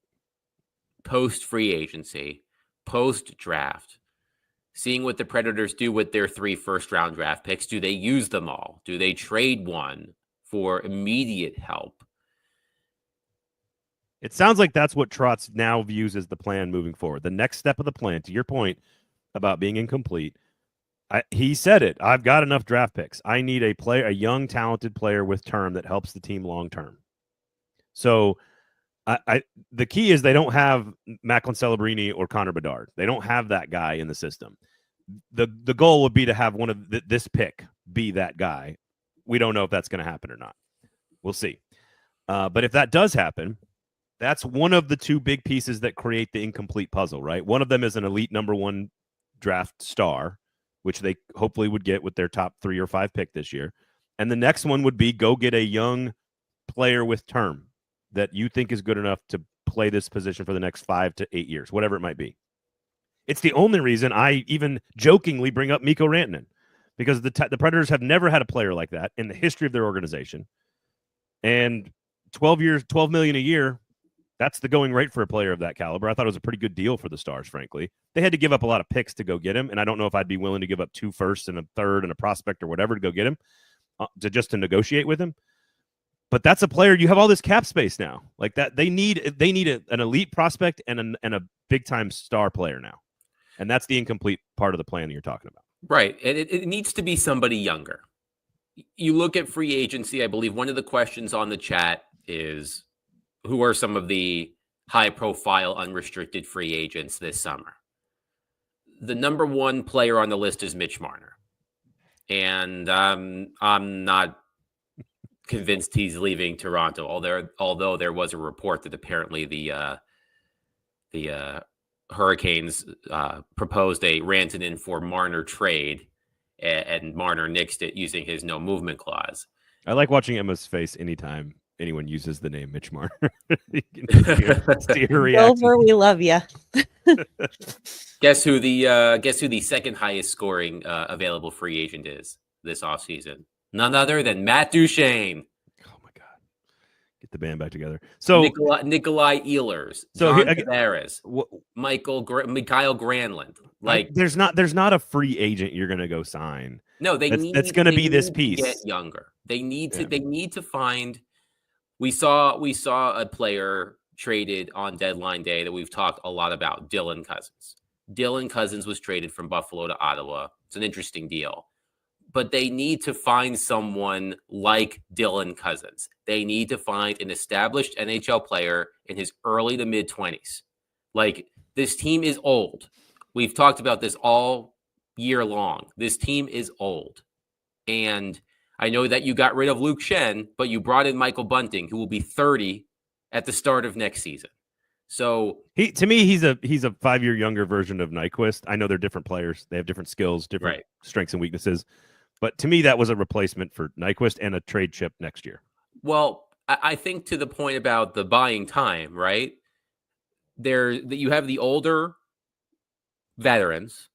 post free agency, post draft. Seeing what the Predators do with their 3 first-round draft picks. Do they use them all? Do they trade one for immediate help? It sounds like that's what Trotz now views as the plan moving forward. The next step of the plan, to your point about being incomplete, he said it. I've got enough draft picks. I need a young, talented player with term that helps the team long-term. So the key is they don't have Macklin Celebrini or Connor Bedard. They don't have that guy in the system. The goal would be to have one of this pick be that guy. We don't know if that's going to happen or not. We'll see. But if that does happen, that's one of the 2 big pieces that create the incomplete puzzle, right? One of them is an elite number 1 draft star, which they hopefully would get with their top 3 or 5 pick this year. And the next one would be go get a young player with term that you think is good enough to play this position for the next 5 to 8 years, whatever it might be. It's the only reason I even jokingly bring up Mikko Rantanen, because the Predators have never had a player like that in the history of their organization. And 12 million a year, that's the going rate for a player of that caliber. I thought it was a pretty good deal for the Stars, frankly. They had to give up a lot of picks to go get him, and I don't know if I'd be willing to give up 2 firsts and a third and a prospect or whatever to go get him, to negotiate with him. But that's a player. You have all this cap space now, like that. They need an elite prospect and a big time star player now, and that's the incomplete part of the plan that you're talking about. Right, and it needs to be somebody younger. You look at free agency. I believe one of the questions on the chat is, who are some of the high-profile unrestricted free agents this summer? The number one player on the list is Mitch Marner. And I'm not convinced he's leaving Toronto, although there was a report that apparently the Hurricanes proposed a Rantanen for Marner trade, and Marner nixed it using his no movement clause. I like watching Emma's face anytime anyone uses the name Mitch Marner. See her reaction. Over, we love you. Guess who the second highest scoring available free agent is this offseason? None other than Matt Duchene. Oh my God! Get the band back together. So Nikolai Ehlers, John Tavares, Mikhail Granlund. Like there's not a free agent you're going to go sign. No, that's going to be this piece. Get younger. They need to find. We saw a player traded on deadline day that we've talked a lot about, Dylan Cousins. Dylan Cousins was traded from Buffalo to Ottawa. It's an interesting deal. But they need to find someone like Dylan Cousins. They need to find an established NHL player in his early to mid-20s. Like, this team is old. We've talked about this all year long. This team is old. And I know that you got rid of Luke Schenn, but you brought in Michael Bunting, who will be 30 at the start of next season. So to me, he's a 5-year younger version of Nyquist. I know they're different players. They have different skills, different strengths and weaknesses. But to me, that was a replacement for Nyquist and a trade chip next year. Well, I think to the point about the buying time, right? You have the older veterans,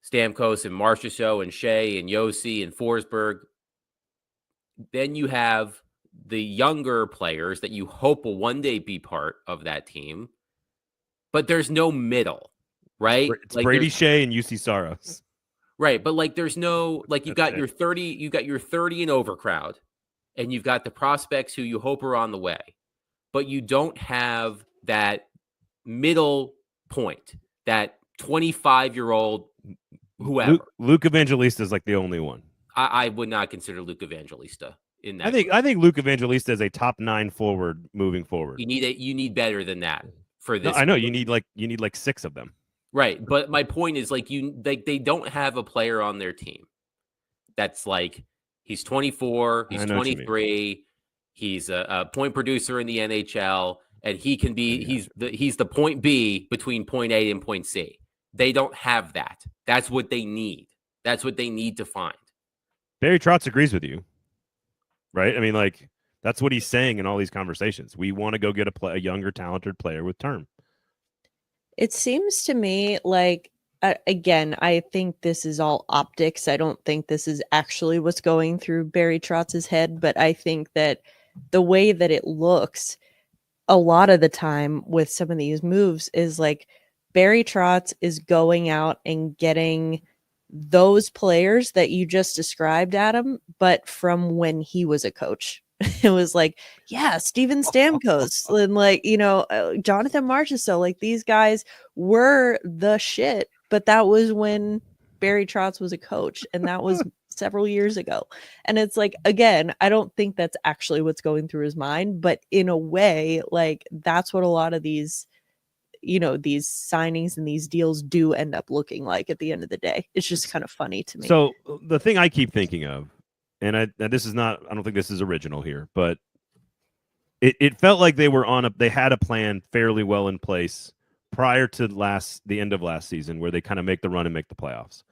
Stamkos and Marchessault and Shea and Yossi and Forsberg. Then you have the younger players that you hope will one day be part of that team, but there's no middle, right? It's like Brady Shea and UC Saros. Right, but like there's no, like you got your 30 and over crowd, and you've got the prospects who you hope are on the way, but you don't have that middle point, that 25-year-old whoever. Luke Evangelista is like the only one. I would not consider Luke Evangelista in that. I think Luke Evangelista is a top 9 forward moving forward. You need better than that for this. No, I know you need like 6 of them. Right, but my point is they don't have a player on their team that's like, he's 24, he's 23, he's a point producer in the NHL, and he can be he's the point B between point A and point C. They don't have that. That's what they need. That's what they need to find. Barry Trotz agrees with you, right? I mean, like, that's what he's saying in all these conversations. We want to go get a younger, talented player with term. It seems to me like, again, I think this is all optics. I don't think this is actually what's going through Barry Trotz's head, but I think that the way that it looks a lot of the time with some of these moves is like Barry Trotz is going out and getting those players that you just described, Adam, but from when he was a coach. It was like, yeah, Steven Stamkos and like, Jonathan Marchessault, like these guys were the shit, but that was when Barry Trotz was a coach, and that was several years ago. And it's like, again, I don't think that's actually what's going through his mind, but in a way, like that's what a lot of these, these signings and these deals do end up looking like at the end of the day. It's just kind of funny to me. So the thing I keep thinking of, and this is not, I don't think this is original here, but it felt like they had a plan fairly well in place prior to the end of last season, where they kind of make the run and make the playoffs.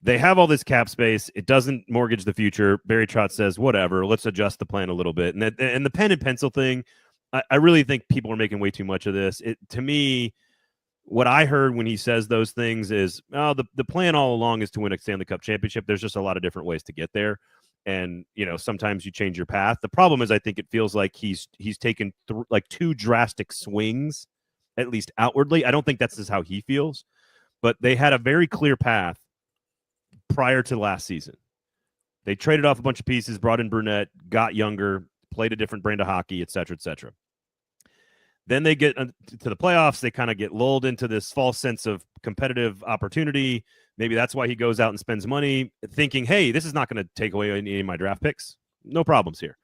They have all this cap space. It doesn't mortgage the future. Barry Trotz says, whatever, let's adjust the plan a little bit. And the pen and pencil thing, I really think people are making way too much of this. To me, what I heard when he says those things is, the plan all along is to win a Stanley Cup championship. There's just a lot of different ways to get there. And, sometimes you change your path. The problem is I think it feels like he's taken like two drastic swings, at least outwardly. I don't think that's just how he feels. But they had a very clear path prior to last season. They traded off a bunch of pieces, brought in Brunette, got younger, played a different brand of hockey, et cetera, et cetera. Then they get to the playoffs. They kind of get lulled into this false sense of competitive opportunity. Maybe that's why he goes out and spends money thinking, hey, this is not going to take away any of my draft picks. No problems here.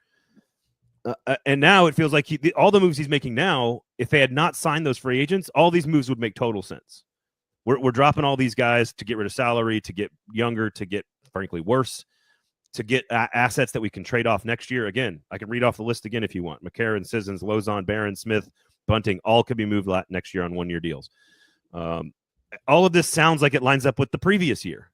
And now it feels like all the moves he's making now, if they had not signed those free agents, all these moves would make total sense. We're dropping all these guys to get rid of salary, to get younger, to get, frankly, worse, to get assets that we can trade off next year. Again, I can read off the list again if you want. McCarron, Sissons, Lozon, Barron, Smith, Bunting, all could be moved next year on one-year deals. All of this sounds like it lines up with the previous year.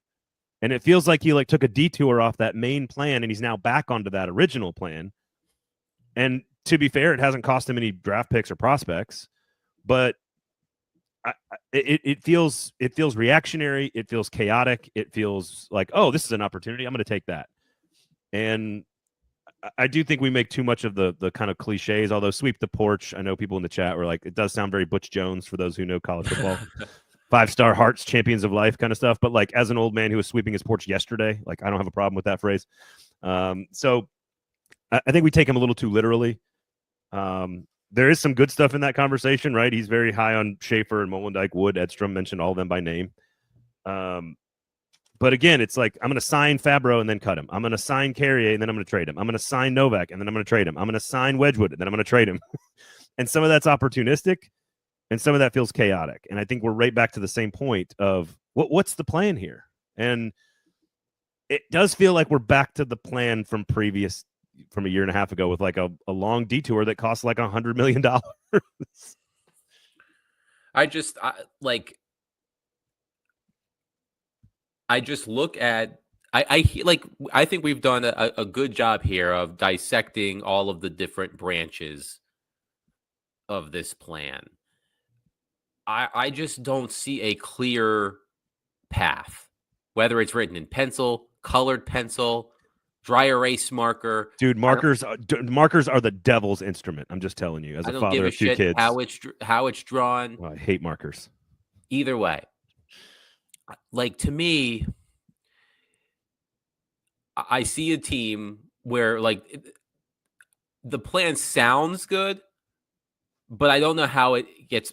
And it feels like he took a detour off that main plan, and he's now back onto that original plan. And to be fair, it hasn't cost him any draft picks or prospects, but it feels reactionary. It feels chaotic. It feels like, oh, this is an opportunity. I'm going to take that. And I do think we make too much of the kind of cliches, although sweep the porch. I know people in the chat were like, it does sound very Butch Jones for those who know college football. 5-star Hearts, champions of life kind of stuff. But as an old man who was sweeping his porch yesterday, I don't have a problem with that phrase. So I think we take him a little too literally. There is some good stuff in that conversation, right? He's very high on Schaefer and Molendyk, Wood, Edstrom, mentioned all of them by name. But again, it's like, I'm going to sign Fabro and then cut him. I'm going to sign Carrier and then I'm going to trade him. I'm going to sign Novak and then I'm going to trade him. I'm going to sign Wedgwood and then I'm going to trade him. And some of that's opportunistic and some of that feels chaotic. And I think we're right back to the same point of what's the plan here? And it does feel like we're back to the plan from a year and a half ago with a long detour that costs $100 million. I just look at I think we've done a good job here of dissecting all of the different branches of this plan. I just don't see a clear path, whether it's written in pencil, colored pencil, dry erase marker. Dude, markers are the devil's instrument. I'm just telling you, as a father of two kids. How it's drawn. Oh, I hate markers. Either way, to me, I see a team where the plan sounds good, but I don't know how it gets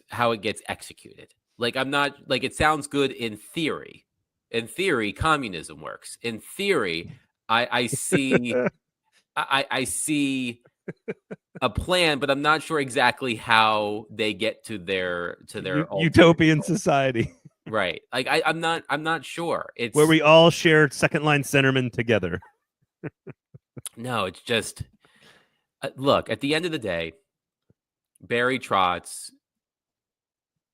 executed. I'm not it sounds good in theory. In theory, communism works. In theory, I see I see a plan, but I'm not sure exactly how they get to their utopian society. Right. I'm not sure. It's where we all share second line centermen together. No, it's just look, at the end of the day, Barry Trotz,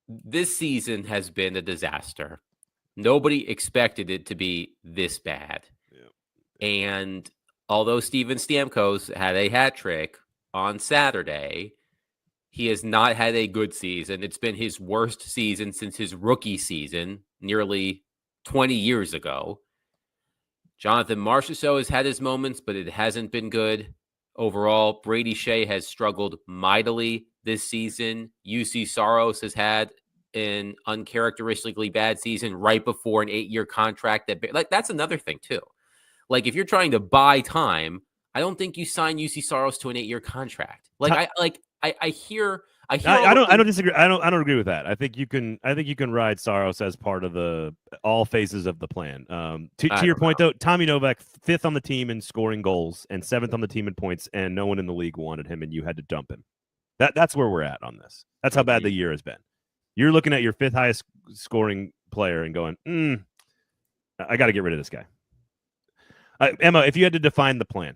this season has been a disaster. Nobody expected it to be this bad. Yeah. And although Steven Stamkos had a hat trick on Saturday, he has not had a good season. It's been his worst season since his rookie season, nearly 20 years ago. Jonathan Marchessault has had his moments, but it hasn't been good. Overall, Brady Shea has struggled mightily this season. UC Saros has had an uncharacteristically bad season right before an 8-year contract. That's another thing, too. If you're trying to buy time, I don't think you sign UC Saros to an 8-year contract. I hear. I don't disagree. I don't agree with that. I think you can ride Saros as part of all phases of the plan. To your point though, Tommy Novak 5th on the team in scoring goals and 7th on the team in points, and no one in the league wanted him, and you had to dump him. That's where we're at on this. That's how bad the year has been. You're looking at your 5th highest scoring player and going, I got to get rid of this guy. Emma, if you had to define the plan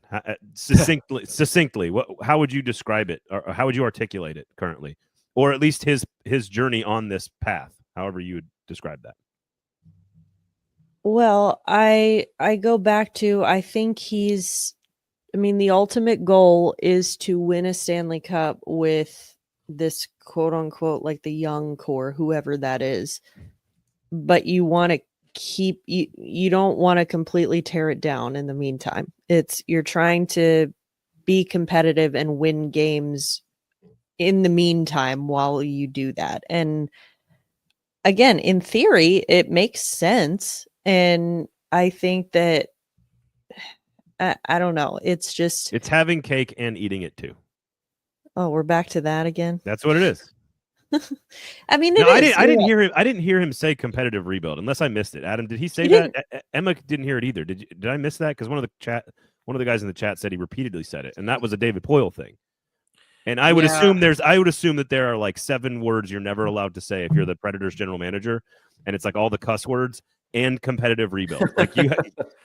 succinctly, how would you describe it, or how would you articulate it currently, or at least his journey on this path, however you would describe that? Well, I go back to, I think the ultimate goal is to win a Stanley Cup with this quote unquote, like the young core, whoever that is. But you want to you don't want to completely tear it down in the meantime. You're trying to be competitive and win games in the meantime while you do that. And again, in theory, it makes sense. And I think that I don't know. It's having cake and eating it too. Oh, we're back to that again. That's what it is. I mean, I didn't hear him. I didn't hear him say competitive rebuild, unless I missed it. Adam, did he say that? Emma didn't hear it either. Did I miss that? Because one of the guys in the chat said he repeatedly said it, and that was a David Poile thing. And I would assume that there are like 7 words you're never allowed to say if you're the Predators general manager, and it's like all the cuss words and competitive rebuild. Like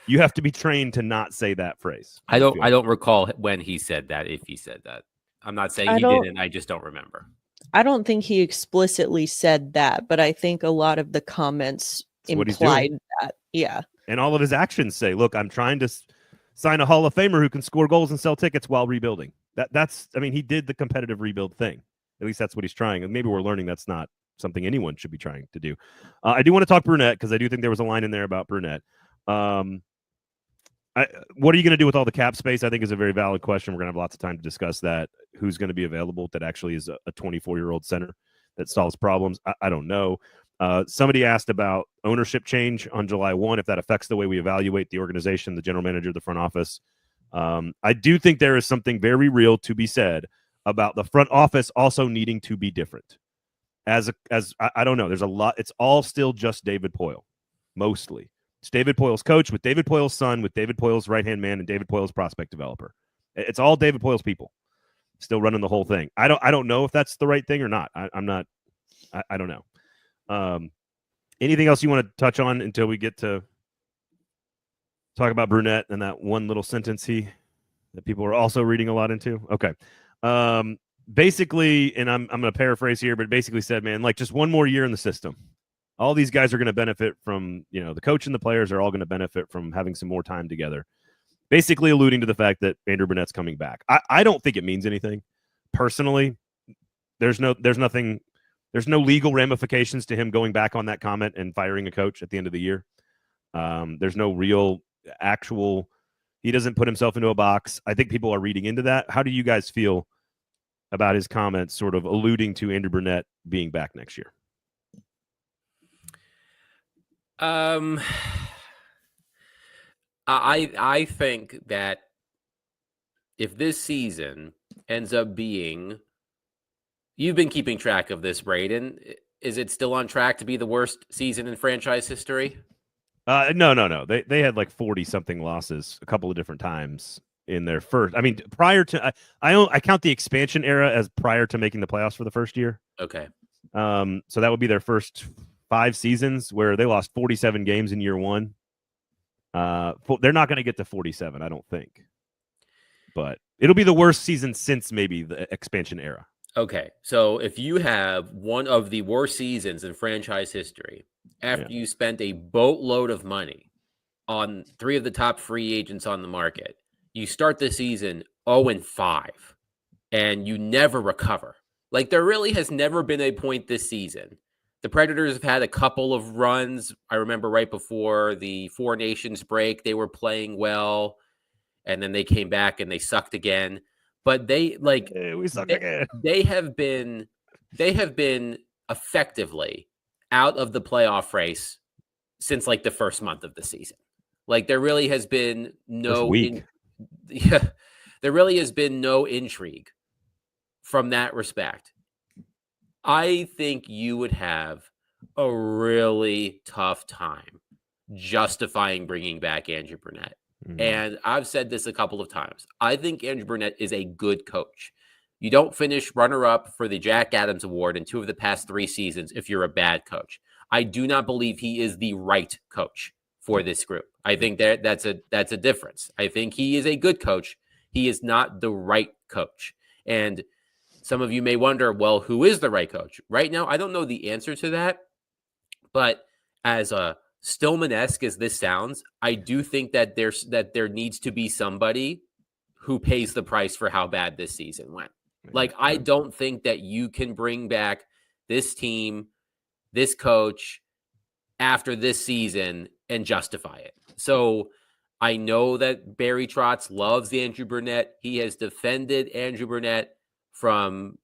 you have to be trained to not say that phrase. I don't recall when he said that. If he said that, I'm not saying he didn't. I just don't remember. I don't think he explicitly said that, but I think a lot of the comments implied that. Yeah. And all of his actions say, look, I'm trying to sign a Hall of Famer who can score goals and sell tickets while rebuilding. He did the competitive rebuild thing. At least that's what he's trying. And maybe we're learning that's not something anyone should be trying to do. I do want to talk Brunette, because I do think there was a line in there about Brunette. What are you going to do with all the cap space? I think is a very valid question. We're going to have lots of time to discuss that. Who's going to be available that actually is a 24-year-old center that solves problems? I don't know. Somebody asked about ownership change on July 1, if that affects the way we evaluate the organization, the general manager, the front office. I do think there is something very real to be said about the front office also needing to be different. I don't know. There's a lot. It's all still just David Poile, mostly. It's David Poile's coach with David Poile's son, with David Poile's right-hand man and David Poile's prospect developer. It's all David Poile's people still running the whole thing. I don't know if that's the right thing or not. I'm not. I don't know. Anything else you want to touch on until we get to talk about Brunette and that one little sentence that people are also reading a lot into? Okay. Basically, and I'm going to paraphrase here, but basically said, man, like just one more year in the system. All these guys are going to benefit from, the coach and the players are all going to benefit from having some more time together. Basically alluding to the fact that Andrew Brunette's coming back. I don't think it means anything. Personally, there's no legal ramifications to him going back on that comment and firing a coach at the end of the year. There's no real actual, he doesn't put himself into a box. I think people are reading into that. How do you guys feel about his comments sort of alluding to Andrew Brunette being back next year? I think that if this season ends up being, you've been keeping track of this, Braden. Is it still on track to be the worst season in franchise history? No. They had like 40 something losses a couple of different times in their first. I mean, prior to I count the expansion era as prior to making the playoffs for the first year. Okay. So that would be their first 5 seasons where they lost 47 games in year 1. They're not going to get to 47, I don't think. But it'll be the worst season since maybe the expansion era. Okay. So if you have one of the worst seasons in franchise history, after you spent a boatload of money on 3 of the top free agents on the market, you start the season 0-5 and you never recover. Like, there really has never been a point this season. The Predators have had a couple of runs. I remember right before the 4 Nations break, they were playing well, and then they came back and they sucked again. But we sucked again. They have been effectively out of the playoff race since like the first month of the season. Like, there really has been there really has been no intrigue from that respect. I think you would have a really tough time justifying bringing back Andrew Brunette. Mm-hmm. And I've said this a couple of times. I think Andrew Brunette is a good coach. You don't finish runner-up for the Jack Adams Award in 2 of the past 3 seasons if you're a bad coach. I do not believe he is the right coach for this group. I think that's a difference. I think he is a good coach. He is not the right coach. And some of you may wonder, well, who is the right coach? Right now, I don't know the answer to that. But as a Stillman-esque as this sounds, I do think that there needs to be somebody who pays the price for how bad this season went. Like, I don't think that you can bring back this team, this coach after this season and justify it. So I know that Barry Trotz loves Andrew Burnett. He has defended Andrew Burnett from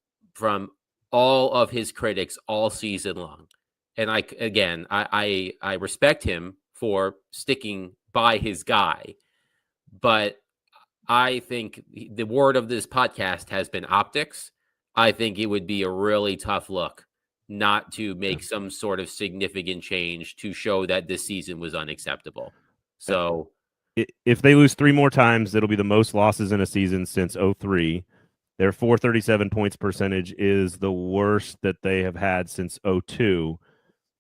all of his critics all season long. And I respect him for sticking by his guy. But I think the word of this podcast has been optics. I think it would be a really tough look not to make some sort of significant change to show that this season was unacceptable. So if they lose 3 more times, it'll be the most losses in a season since 2003. Their .437 points percentage is the worst that they have had since 2002.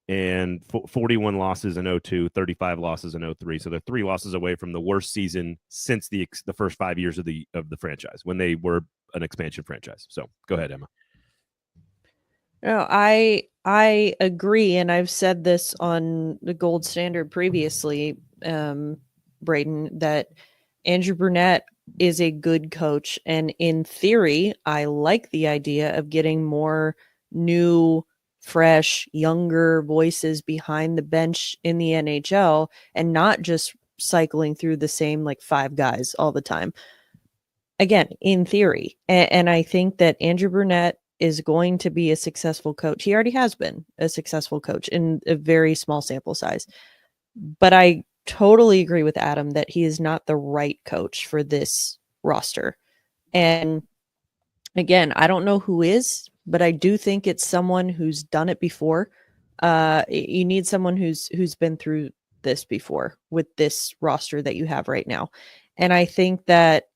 And 41 losses in 2002, 35 losses in 2003. So they're 3 losses away from the worst season since the first 5 years of the franchise, when they were an expansion franchise. So go ahead, Emma. No, I agree, and I've said this on the Gold Standard previously, Braden, that Andrew Burnett is a good coach, and in theory, I like the idea of getting more new, fresh, younger voices behind the bench in the NHL and not just cycling through the same like 5 guys all the time. Again, in theory. And I think that Andrew Burnett is going to be a successful coach. He already has been a successful coach in a very small sample size. But I totally agree with Adam that he is not the right coach for this roster. And again, I don't know who is, but I do think it's someone who's done it before. You need someone who's been through this before with this roster that you have right now. And I think that,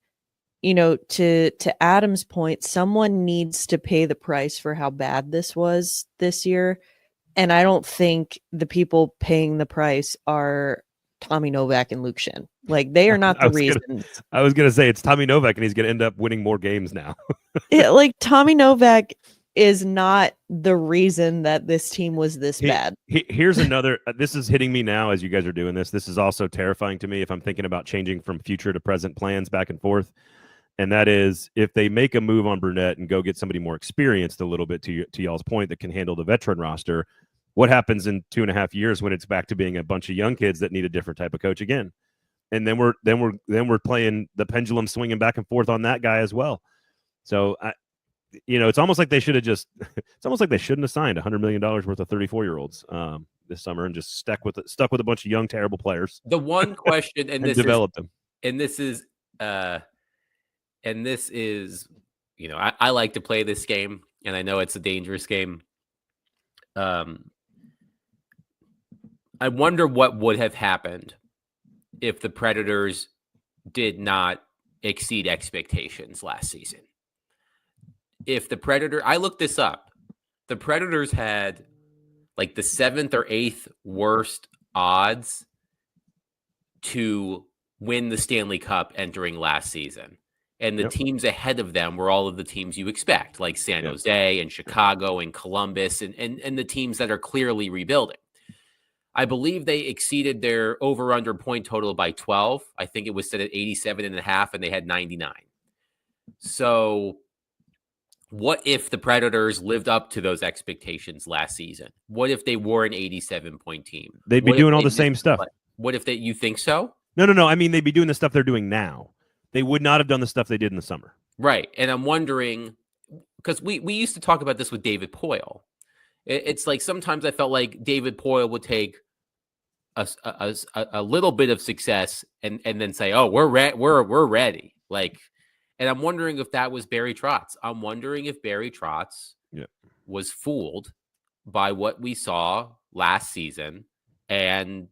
you know, to Adam's point, someone needs to pay the price for how bad this was this year. And I don't think the people paying the price are Tommy Novak and Luke Schenn. Like, they are not the reason. I was going to say it's Tommy Novak, and he's going to end up winning more games now. Like, Tommy Novak is not the reason that this team was this bad. Here's another, this is hitting me now as you guys are doing this. This is also terrifying to me if I'm thinking about changing from future to present plans back and forth. And that is, if they make a move on Burnett and go get somebody more experienced a little bit, to y'all's point, that can handle the veteran roster, what happens in 2.5 years when it's back to being a bunch of young kids that need a different type of coach again? And then we're playing the pendulum swinging back and forth on that guy as well. So it's almost like they should have it's almost like they shouldn't have signed $100 million worth of 34-year-olds this summer and just stuck with a bunch of young, terrible players. The one question, and this developed them. And this is, you know, I like to play this game, and I know it's a dangerous game. I wonder what would have happened if the Predators did not exceed expectations last season. If the I looked this up, the Predators had like the 7th or 8th worst odds to win the Stanley Cup entering last season. And the teams ahead of them were all of the teams you expect, like San Jose and Chicago and Columbus and the teams that are clearly rebuilding. I believe they exceeded their over-under point total by 12. I think it was set at 87.5, and they had 99. So what if the Predators lived up to those expectations last season? What if they were an 87-point team? They'd be doing all the same stuff. What if you think so? No. I mean, they'd be doing the stuff they're doing now. They would not have done the stuff they did in the summer. Right. And I'm wondering, because we used to talk about this with David Poile. It's like sometimes I felt like David Poile would take a little bit of success and then say, "Oh, we're ready." Like, and I'm wondering if that was Barry Trotz. I'm wondering if Barry Trotz was fooled by what we saw last season and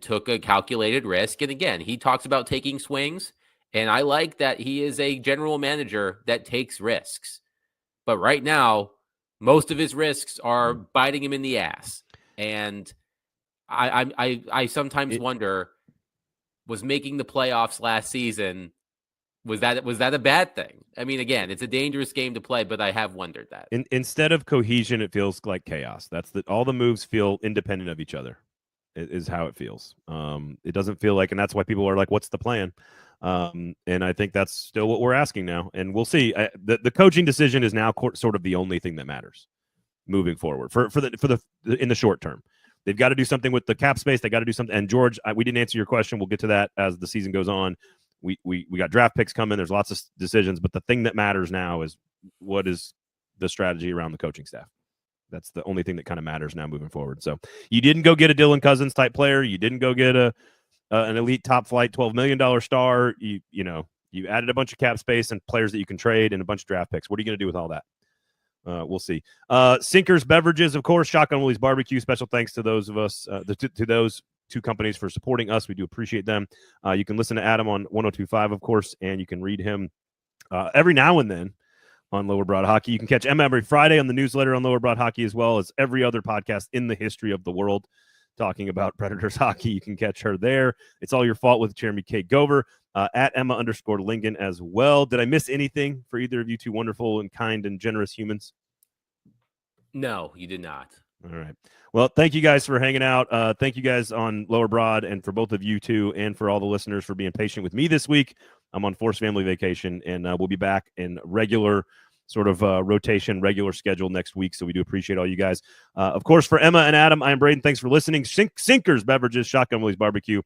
took a calculated risk. And again, he talks about taking swings, and I like that he is a general manager that takes risks. But right now, most of his risks are biting him in the ass. And I sometimes wonder, was making the playoffs last season, was that a bad thing? I mean, again, it's a dangerous game to play, but I have wondered that. Instead of cohesion, it feels like chaos. All the moves feel independent of each other. is how it feels. It doesn't feel like, and that's why people are like, what's the plan? And I think that's still what we're asking now. And we'll see. The coaching decision is now sort of the only thing that matters moving forward in the short term. They've got to do something with the cap space. They got to do something. And George, we didn't answer your question. We'll get to that as the season goes on. We got draft picks coming. There's lots of decisions, but the thing that matters now is what is the strategy around the coaching staff. That's the only thing that kind of matters now moving forward. So you didn't go get a Dylan Cousins type player. You didn't go get an elite top flight $12 million star. You added a bunch of cap space and players that you can trade and a bunch of draft picks. What are you going to do with all that? We'll see. Sinkers Beverages, of course, Shotgun Willie's Barbecue. Special thanks to those of us, to those two companies for supporting us. We do appreciate them. You can listen to Adam on 102.5, of course, and you can read him every now and then on Lower Broad Hockey. You can catch Emma every Friday on the newsletter on Lower Broad Hockey, as well as every other podcast in the history of the world talking about Predators hockey. You can catch her there. It's All Your Fault with Jeremy K. Gover, at Emma_Lingan as well. Did I miss anything for either of you two wonderful and kind and generous humans? No, you did not. All right. Well, thank you guys for hanging out. Thank you guys on Lower Broad, and for both of you two, and for all the listeners for being patient with me this week. I'm on forced family vacation, and we'll be back in regular sort of rotation, regular schedule next week. So we do appreciate all you guys. Of course, for Emma and Adam, I am Braden. Thanks for listening. Sinkers Beverages, Shotgun Willie's Barbecue.